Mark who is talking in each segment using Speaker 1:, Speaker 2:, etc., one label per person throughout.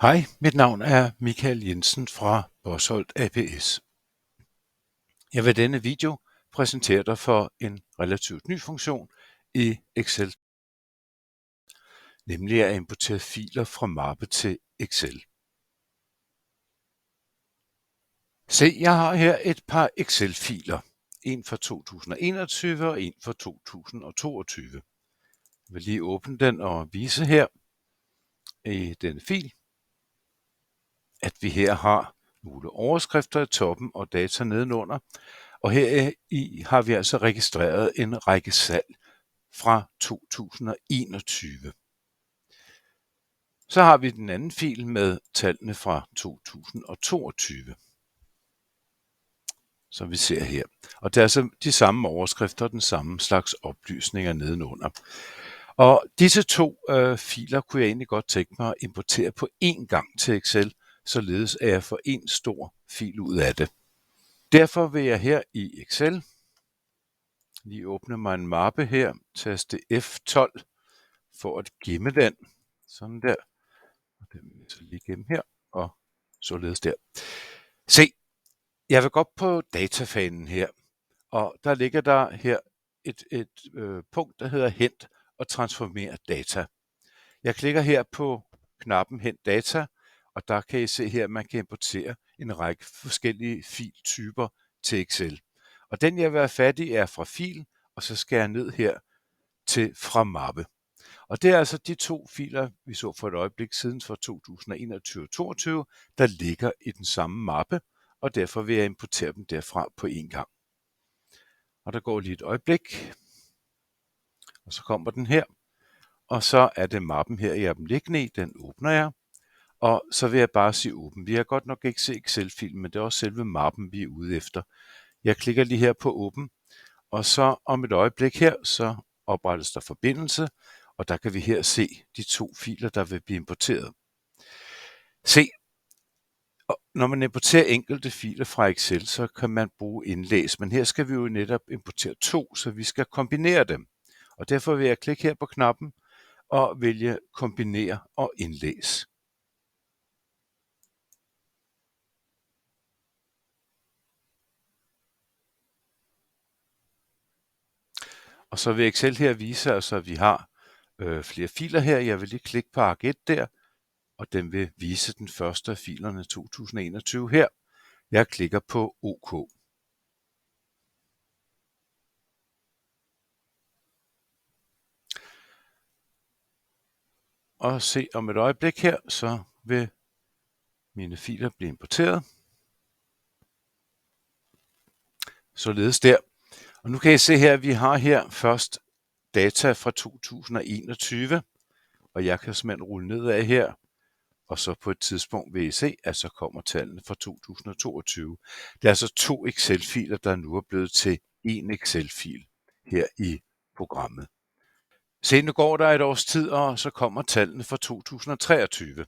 Speaker 1: Hej, mit navn er Michael Jensen fra Bosholt ApS. Jeg vil i denne video præsentere dig for en relativt ny funktion i Excel, nemlig at importere filer fra mappe til Excel. Se, jeg har her et par Excel-filer, en fra 2021 og en fra 2022. Jeg vil lige åbne den og vise her i denne fil, at vi her har nogle overskrifter i toppen og data nedenunder. Og her i har vi altså registreret en række salg fra 2021. Så har vi den anden fil med tallene fra 2022, som vi ser her. Og det er altså de samme overskrifter og den samme slags oplysninger nedenunder. Og disse to filer kunne jeg egentlig godt tænke mig at importere på én gang til Excel, således at jeg får en stor fil ud af det. Derfor vil jeg her i Excel lige åbne mig en mappe her, taste F12 for at gemme den, sådan der, og den vil jeg så lige gemme her, og således der. Se, jeg vil gå op på datafanen her, og der ligger der her et punkt, der hedder Hent og transformer data. Jeg klikker her på knappen Hent data, og der kan I se her, at man kan importere en række forskellige filtyper til Excel. Og den jeg vil have fat i er fra fil, og så skal jeg ned her til fra mappe. Og det er altså de to filer, vi så for et øjeblik siden fra 2021 og 2022, der ligger i den samme mappe, og derfor vil jeg importere dem derfra på én gang. Og der går lige et øjeblik, og så kommer den her, og så er det mappen her, jeg er dem liggende i, den åbner jeg. Og så vil jeg bare sige åben. Vi har godt nok ikke set Excel-filen, men det er også selve mappen, vi er ude efter. Jeg klikker lige her på åben, og så om et øjeblik her, så oprettes der forbindelse, og der kan vi her se de to filer, der vil blive importeret. Se, når man importerer enkelte filer fra Excel, så kan man bruge indlæs, men her skal vi jo netop importere to, så vi skal kombinere dem. Og derfor vil jeg klikke her på knappen og vælge kombinere og indlæs. Og så vil Excel her vise os, at vi har flere filer her. Jeg vil lige klikke på ark 1 der, og den vil vise den første af filerne 2021 her. Jeg klikker på OK. Og se om et øjeblik her, så vil mine filer blive importeret. Således der. Og nu kan I se her, at vi har her først data fra 2021, og jeg kan simpelthen rulle nedad her, og så på et tidspunkt vil I se, at så kommer tallene fra 2022. Det er altså to Excel-filer, der nu er blevet til en Excel-fil her i programmet. Se, nu går der et års tid, og så kommer tallene fra 2023.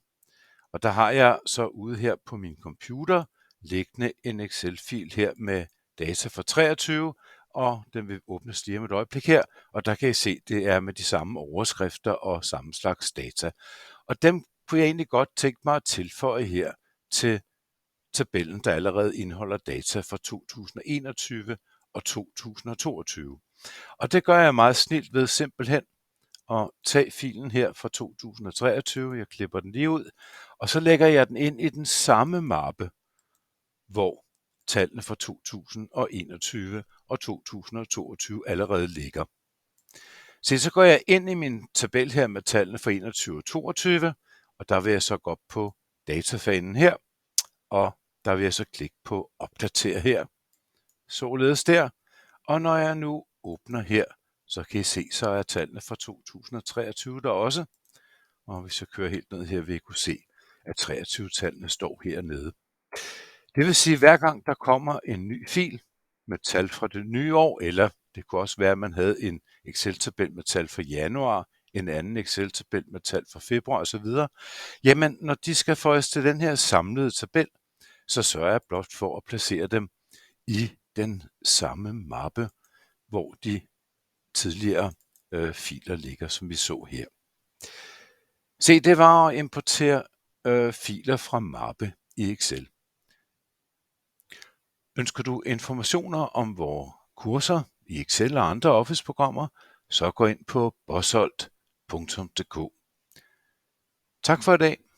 Speaker 1: Og der har jeg så ude her på min computer liggende en Excel-fil her med data fra 23, og den vil åbnes lige om et øjeblik her, og der kan I se, det er med de samme overskrifter og samme slags data. Og dem kunne jeg egentlig godt tænke mig at tilføje her til tabellen, der allerede indeholder data fra 2021 og 2022. Og det gør jeg meget snilt ved simpelthen at tage filen her fra 2023, jeg klipper den lige ud, og så lægger jeg den ind i den samme mappe, hvor tallene fra 2021 og 2022 allerede ligger. Så går jeg ind i min tabel her med tallene fra 21 og 22, og der vil jeg så gå op på datafanen her, og der vil jeg så klikke på opdater her, således der. Og når jeg nu åbner her, så kan I se, så er tallene fra 2023 der også. Og hvis jeg kører helt ned her, vil I kunne se, at 23-tallene står hernede. Det vil sige, at hver gang der kommer en ny fil med tal fra det nye år, eller det kunne også være, at man havde en Excel-tabel med tal fra januar, en anden Excel-tabel med tal fra februar osv., jamen når de skal føjes til den her samlede tabel, så sørger jeg blot for at placere dem i den samme mappe, hvor de tidligere filer ligger, som vi så her. Se, det var at importere filer fra mappe i Excel. Ønsker du informationer om vores kurser i Excel og andre Office-programmer, så gå ind på bosholt.dk. Tak for i dag.